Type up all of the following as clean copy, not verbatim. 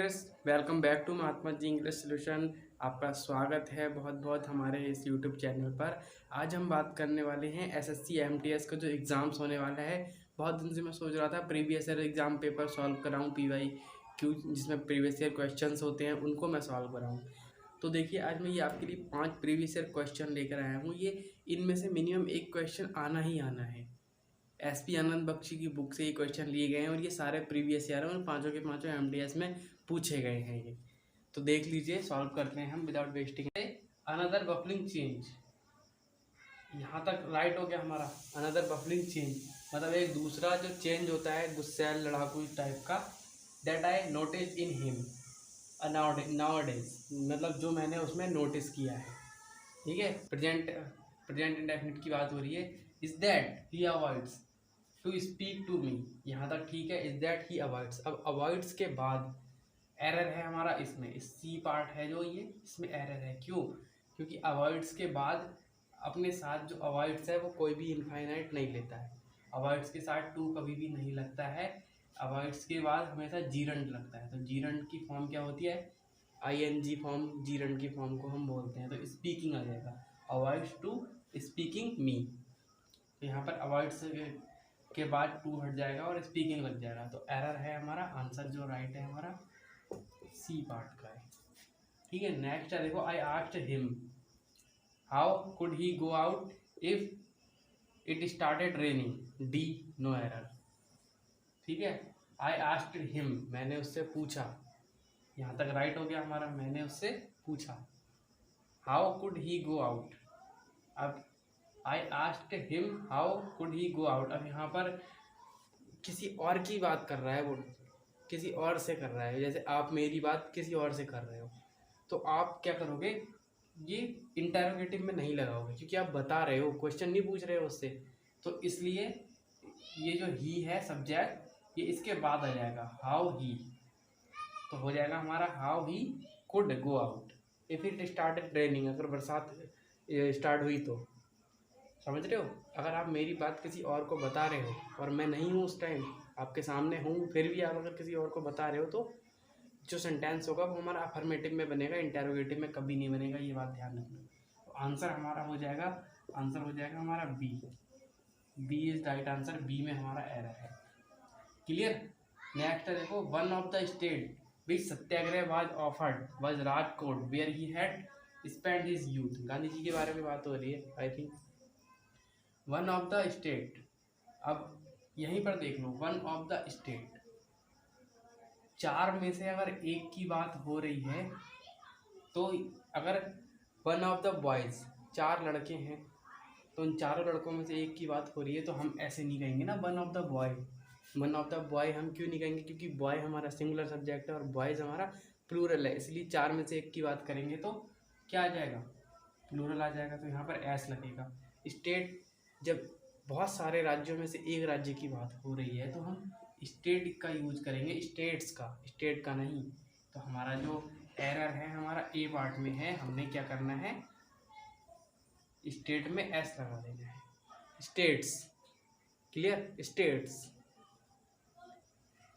Clears, welcome back to Mahatma ji English solution. आपका स्वागत है बहुत बहुत हमारे इस यूट्यूब चैनल पर। आज हम बात करने वाले हैं एसएससी एमटीएस का जो एग्ज़ाम्स होने वाला है। बहुत दिन से मैं सोच रहा था previous year exam paper solve कराऊं, पीवाई क्यू जिसमें प्रीवियस ईयर क्वेश्चंस होते हैं उनको मैं सॉल्व कराऊं। तो देखिए आज मैं ये आपके लिए 5 प्रीवियस ईयर क्वेश्चन लेकर आया हूँ। ये इनमें से मिनिमम एक क्वेश्चन आना ही आना है। एसपी आनंद बख्शी की बुक से ये क्वेश्चन लिए गए हैं और ये सारे प्रीवियस ईयर हैं और पांचों के पांचों एमडीएस में पूछे गए हैं। ये तो देख लीजिए, सॉल्व करते हैं हम विदाउट वेस्टिंग। अनदर बफलिंग चेंज, यहाँ तक राइट हो गया हमारा। अनदर बफलिंग चेंज मतलब एक दूसरा जो चेंज होता है गुस्सैल लड़ाकू टाइप का। That I notice in him nowadays, मतलब जो मैंने उसमें नोटिस किया है। ठीक है, प्रेजेंट इंडेफिनिट की बात हो रही है। Is that he avoids to speak to me, यहाँ तक ठीक है। इज दैट ही अवॉइड्स, अब अवॉइड्स के बाद एरर है हमारा इसमें, इस सी पार्ट है जो ये, इसमें एरर है। क्यों? क्योंकि अवॉइड्स के बाद अपने साथ जो अवॉइड्स है वो कोई भी इनफाइनाइट नहीं लेता है। अवॉइड्स के साथ टू कभी भी नहीं लगता है। अवॉइड्स के बाद हमेशा जीरंड लगता है। तो जीरंड की फॉर्म क्या होती है? आईएनजी फॉर्म जीरंड की फॉर्म को हम बोलते हैं। तो स्पीकिंग आ जाएगा, अवॉइड्स टू स्पीकिंग मी। तो यहाँ पर अवॉइड्स के बाद टू हट जाएगा और स्पीकिंग लग जाएगा। तो एरर है हमारा, आंसर जो राइट है हमारा सी पार्ट का है। ठीक है, नेक्स्ट है देखो, I asked him how could he go out if it started raining. D, no error. ठीक है, आई आस्क्ड हिम, मैंने उससे पूछा, यहाँ तक राइट हो गया हमारा, मैंने उससे पूछा। How could he go out, अब I asked him how could he go out. अब यहाँ पर किसी और की बात कर रहा है, वो किसी और से कर रहा है। जैसे आप मेरी बात किसी और से कर रहे हो, तो आप क्या करोगे, ये इंटरोगेटिव में नहीं लगाओगे क्योंकि आप बता रहे हो, क्वेश्चन नहीं पूछ रहे हो उससे। तो इसलिए ये जो ही है सब्जेक्ट, ये इसके बाद आ जाएगा, हाउ ही। तो हो जाएगा हमारा how he could go out if it started raining, अगर बरसात स्टार्ट हुई तो। समझ रहे हो? अगर आप मेरी बात किसी और को बता रहे हो और मैं नहीं हूँ उस टाइम, आपके सामने हूँ, फिर भी आप अगर किसी और को बता रहे हो, तो जो सेंटेंस होगा वो हमारा अफर्मेटिव में बनेगा, इंटेरोगेटिव में कभी नहीं बनेगा। ये बात ध्यान रखना। तो आंसर हमारा हो जाएगा, आंसर हो जाएगा हमारा B. B is right answer, B में हमारा एरर है। क्लियर? नेक्स्ट है देखो, one of the state which satyagraha was offered was Rajkot where he had spend his youth. Gandhi ji के बारे में बात हो रही है I think. One of the state, अब यहीं पर देख लो, वन ऑफ द स्टेट, चार में से अगर एक की बात हो रही है, तो अगर वन ऑफ द बॉयज़, चार लड़के हैं, तो उन चारों लड़कों में से एक की बात हो रही है, तो हम ऐसे नहीं कहेंगे ना one of the boy. One of the boy हम क्यों नहीं कहेंगे? क्योंकि बॉय हमारा सिंगुलर सब्जेक्ट है और बॉयज़ हमारा प्लूरल है, इसलिए चार में से एक की बात करेंगे तो क्या आ जाएगा? प्लूरल आ जाएगा। तो यहाँ पर एस लगेगा। स्टेट, जब बहुत सारे राज्यों में से एक राज्य की बात हो रही है तो हम स्टेट का यूज करेंगे, स्टेट्स का, स्टेट का नहीं। तो हमारा जो एरर है हमारा ए पार्ट में है, हमने क्या करना है, स्टेट में एस लगा देना है, स्टेट्स। क्लियर? स्टेट्स,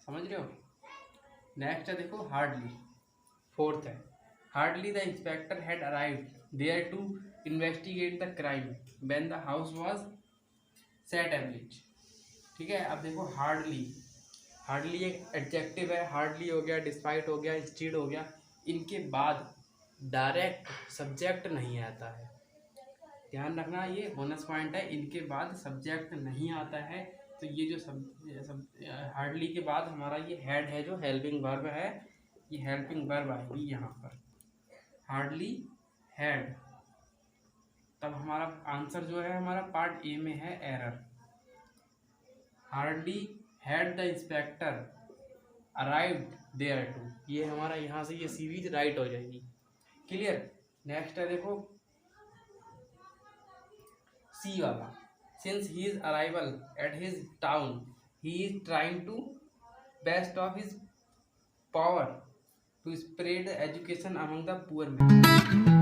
समझ रहे हो? नेक्स्ट है देखो, हार्डली, फोर्थ है, hardly the inspector had arrived there to investigate the crime when the house was set average. ठीक है, अब देखो हार्डली, हार्डली एक एडजेक्टिव है, हार्डली हो गया, डिस्पाइट हो गया, इंस्टीड हो गया, इनके बाद डायरेक्ट सब्जेक्ट नहीं आता है। ध्यान रखना, ये बोनस पॉइंट है, इनके बाद सब्जेक्ट नहीं आता है। तो ये जो सब हार्डली के बाद हमारा ये हेड है जो हेल्पिंग वर्ब है, ये हेल्पिंग वर्ब आएगी यहाँ पर, हार्डली हैड। तब हमारा आंसर जो है हमारा पार्ट ए में है error. Hardly had the inspector arrived there to, ये हमारा यहाँ से ये सीरीज राइट हो जाएगी। क्लियर? नेक्स्ट है देखो सी वाला, since he is arrival at his town he is trying to best of his power to spread education among the poor man.